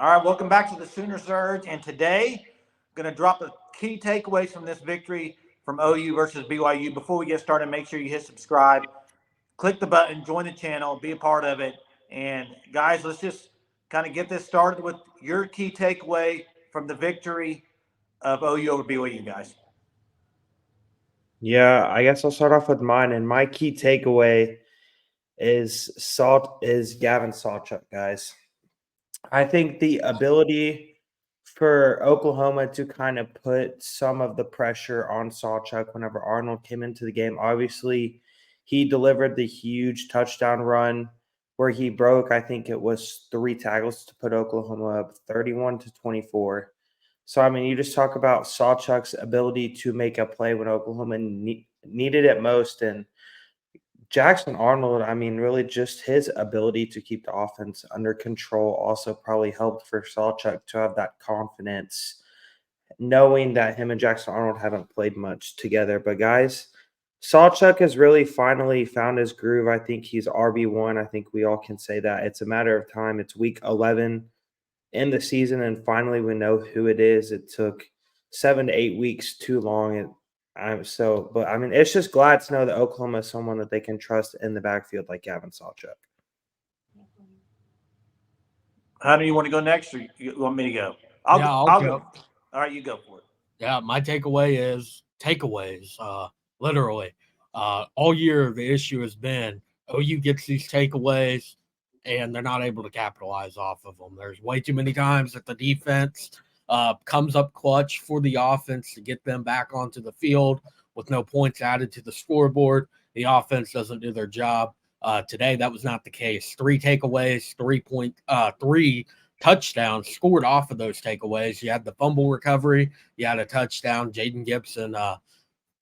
All right, welcome back to the Sooner Surge. And today, I'm going to drop the key takeaways from this victory from OU versus BYU. Before we get started, make sure you hit subscribe, click the button, join the channel, be a part of it. And guys, let's just kind of get this started with your key takeaway from the victory of OU over BYU, guys. Yeah, I guess I'll start off with mine. And my key takeaway is Gavin Sawchuk, guys. I think the ability for Oklahoma to kind of put some of the pressure on Sawchuk whenever Arnold came into the game. Obviously, he delivered the huge touchdown run where he broke, I think it was 3 tackles to put Oklahoma up 31-24. So, I mean, you just talk about Sawchuk's ability to make a play when Oklahoma needed it most. And Jackson Arnold, I mean, really just his ability to keep the offense under control also probably helped for Sawchuk to have that confidence, knowing that him and Jackson Arnold haven't played much together. But, guys, Sawchuk has really finally found his groove. I think he's RB1. I think we all can say that. It's a matter of time. It's week 11 in the season, and finally we know who it is. It took 7 to 8 weeks too long. But I mean, it's just glad to know that Oklahoma is someone that they can trust in the backfield like Gavin Sawchuk. How do you want to go next, or you want me to go? I'll go. All right, you go for it. Yeah, my takeaway is takeaways. Literally, all year the issue has been OU gets these takeaways and they're not able to capitalize off of them. There's way too many times that the defense comes up clutch for the offense to get them back onto the field with no points added to the scoreboard. The offense doesn't do their job. Today, that was not the case. 3 takeaways, 3 touchdowns scored off of those takeaways. You had the fumble recovery. You had a touchdown. Jaden Gibson,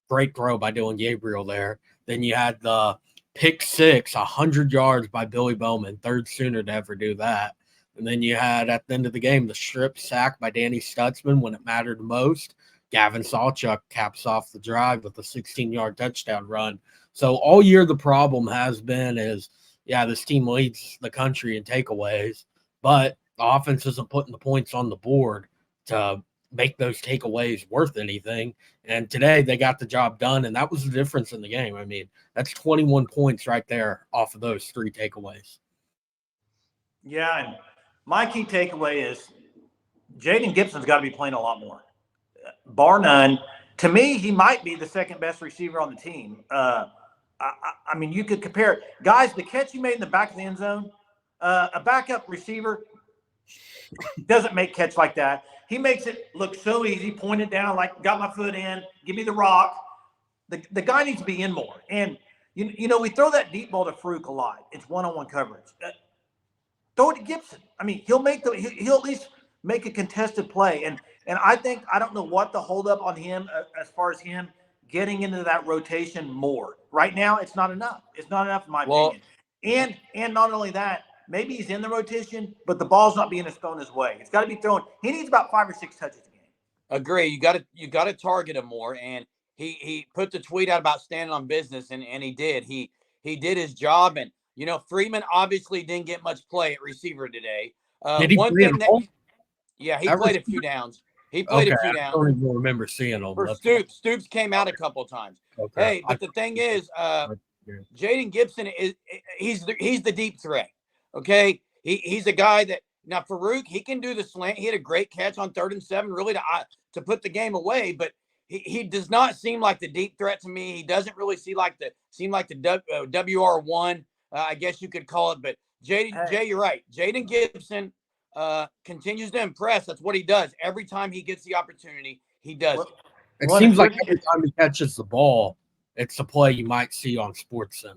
great throw by Dylan Gabriel there. Then you had the pick 6, 100 yards by Billy Bowman, 3rd Sooner to ever do that. And then you had, at the end of the game, the strip sack by Danny Stutzman when it mattered most. Gavin Sawchuk caps off the drive with a 16-yard touchdown run. So all year the problem has been this team leads the country in takeaways, but the offense isn't putting the points on the board to make those takeaways worth anything. And today they got the job done, and that was the difference in the game. I mean, that's 21 points right there off of those 3 takeaways. Yeah, and my key takeaway is Jaden Gibson's got to be playing a lot more. Bar none. To me, he might be the second best receiver on the team. I mean, you could compare it. Guys, the catch he made in the back of the end zone, a backup receiver doesn't make catch like that. He makes it look so easy, pointed down, like got my foot in, give me the rock. The guy needs to be in more. And, you know, we throw that deep ball to Farouk a lot. It's one-on-one coverage. Throw it to Gibson. I mean, he'll at least make a contested play. And I don't know what the holdup on him as far as him getting into that rotation more. Right now, it's not enough. It's not enough in my opinion. And not only that, maybe he's in the rotation, but the ball's not being thrown his way. It's got to be thrown. He needs about 5 or 6 touches a game. Agree. You got to target him more. And he put the tweet out about standing on business, and he did. He did his job. And you know, Freeman obviously didn't get much play at receiver today. Did he play at all? Yeah, he played a few downs. He played a few downs. I don't even remember seeing him. Stoops came out a couple of times. Okay. Hey, but the thing is, Jaden Gibson he's the deep threat. Okay, he's a guy that now Farouk, he can do the slant. He had a great catch on 3rd and 7, really to put the game away. But he does not seem like the deep threat to me. He doesn't really seem like the WR1, I guess you could call it. But Jay, you're right. Jaden Gibson continues to impress. That's what he does every time he gets the opportunity. He does it. It seems like every time he catches the ball, it's a play you might see on SportsCenter.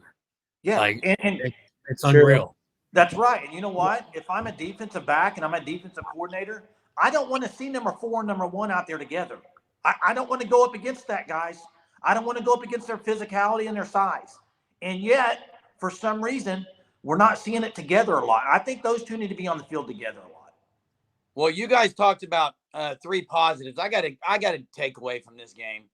Yeah, like, it's unreal. That's right. And you know what? If I'm a defensive back and I'm a defensive coordinator, I don't want to see number 4 and number 1 out there together. I don't want to go up against that, guys. I don't want to go up against their physicality and their size. And yet, for some reason, we're not seeing it together a lot. I think those two need to be on the field together a lot. Well, you guys talked about 3 positives. I got to take away from this game.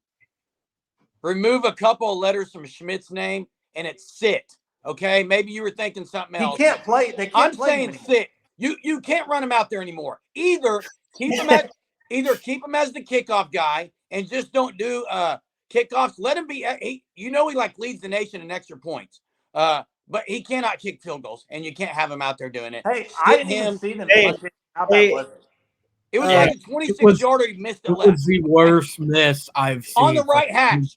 Remove a couple of letters from Schmidt's name, and it's sit. Okay, maybe you were thinking something else. He can't play. They can't I'm saying sit. You can't run him out there anymore. Either keep him as the kickoff guy and just don't do kickoffs. Let him be. He like leads the nation in extra points. But he cannot kick field goals, and you can't have him out there doing it. Hey, I didn't even see them. How bad was it? It was like a 26-yarder. He missed it. It was the worst miss I've seen on the right hash.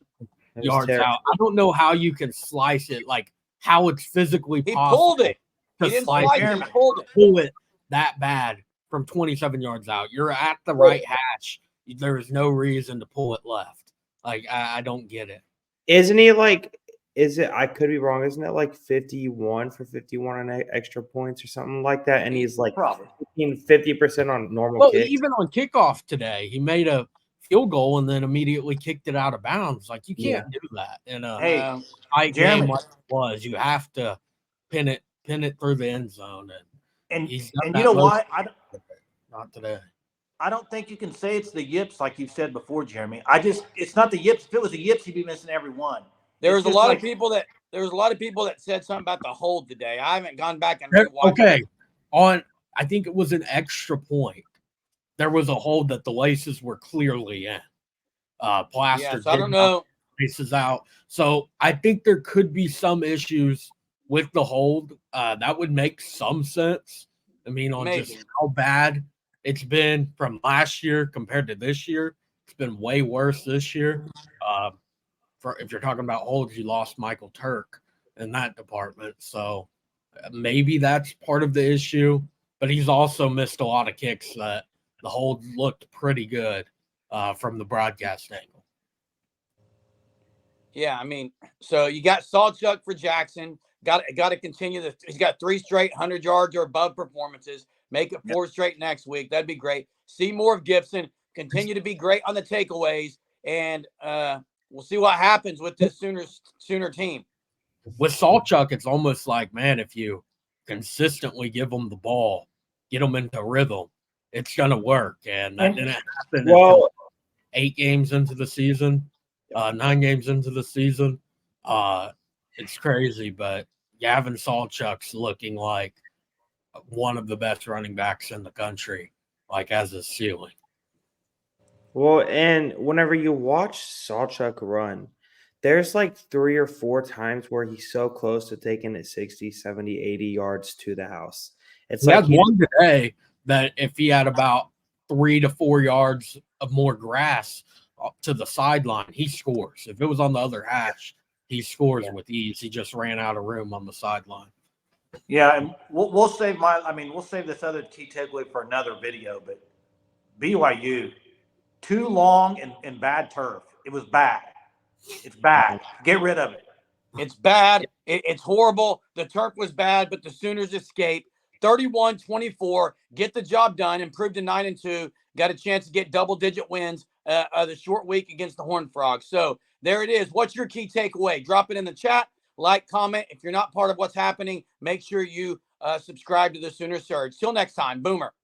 Yards terrible. out. I don't know how you can slice it, like how it's physically He possible. pulled it. To He didn't slice slice it, it. He pulled it. pull it that bad from 27 yards out. You're at the right hash. There is no reason to pull it left. Like I don't get it. Isn't he like? Is it? I could be wrong. Isn't it like 51 for 51 on extra points or something like that? And he's like Probably 50% on normal Well, kicks. even on kickoff today, he made a field goal and then immediately kicked it out of bounds. Like you can't do that in a tight game like it was. You have to pin it through the end zone. and he's done and that you know most why? not today. I don't think you can say it's the yips like you said before, Jeremy. It's not the yips. If it was the yips, he'd be missing every one. There was a lot of people that said something about the hold today. I haven't gone back and rewatched. Okay, I think it was an extra point. There was a hold that the laces were clearly in. Plaster. Yes, I don't know. Laces out. So I think there could be some issues with the hold. That would make some sense. I mean, on Maybe. just how bad it's been from last year compared to this year. It's been way worse this year. If you're talking about holds, you lost Michael Turk in that department. So maybe that's part of the issue. But he's also missed a lot of kicks that the hold looked pretty good from the broadcast angle. Yeah, I mean, so you got Sawchuk for Jackson. Got to continue he's got 3 straight 100 yards or above performances. Make it 4 straight next week. That'd be great. See more of Gibson. Continue to be great on the takeaways, and we'll see what happens with this Sooner team. With Sawchuk, it's almost like, man, if you consistently give them the ball, get them into rhythm, it's gonna work. And that didn't happen until 8 games into the season, 9 games into the season. It's crazy, but Gavin Sawchuk's looking like one of the best running backs in the country, like as a ceiling. Well, and whenever you watch Sawchuk run, there's like 3 or 4 times where he's so close to taking it 60, 70, 80 yards to the house. It's he like had one today that if he had about 3 to 4 yards of more grass to the sideline, he scores. If it was on the other hash, he scores with ease. He just ran out of room on the sideline. Yeah, and we'll save we'll save this other key takeaway for another video. But BYU, too long and bad turf. It was bad. It's bad. Get rid of it. It's bad. It's horrible. The turf was bad, but the Sooners escaped. 31-24. Get the job done. Improved to 9-2. Got a chance to get double-digit wins the short week against the Horned Frogs. So there it is. What's your key takeaway? Drop it in the chat. Like, comment. If you're not part of what's happening, make sure you subscribe to the Sooner Surge. Till next time. Boomer.